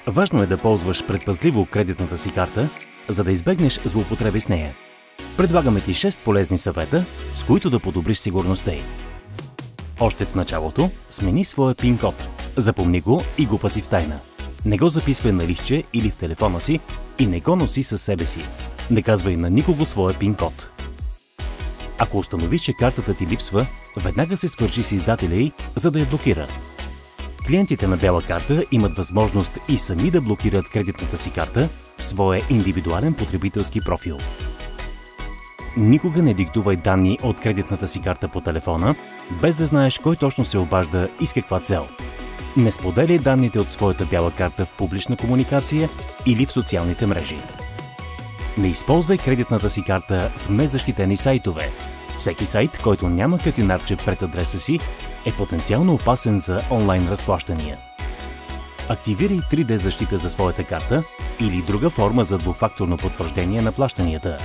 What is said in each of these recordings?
Важно е да ползваш предпазливо кредитната си карта, за да избегнеш злоупотреби с нея. Предлагаме ти 6 полезни съвета, с които да подобриш сигурността й. Още в началото смени своя пин-код. Запомни го и го пази в тайна. Не го записвай на листче или в телефона си и не го носи със себе си. Не казвай на никого своя пин-код. Ако установиш, че картата ти липсва, веднага се свържи с издателя й, за да я блокира. Клиентите на бяла карта имат възможност и сами да блокират кредитната си карта в своя индивидуален потребителски профил. Никога не диктувай данни от кредитната си карта по телефона, без да знаеш кой точно се обажда и с каква цел. Не споделяй данните от своята бяла карта в публична комуникация или в социалните мрежи. Не използвай кредитната си карта в незащитени сайтове. Всеки сайт, който няма катинарче пред адреса си, е потенциално опасен за онлайн разплащания. Активирай 3D защита за своята карта или друга форма за двуфакторно потвърждение на плащанията.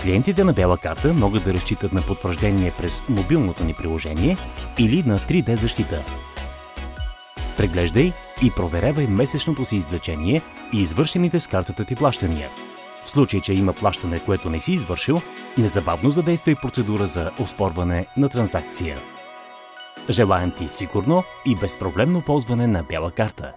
Клиентите на бяла карта могат да разчитат на потвърждение през мобилното ни приложение или на 3D защита. Преглеждай и проверявай месечното си извлечение и извършените с картата ти плащания. В случай, че има плащане, което не си извършил, незабавно задействай процедура за оспорване на транзакция. Желаем ти сигурно и безпроблемно ползване на бяла карта.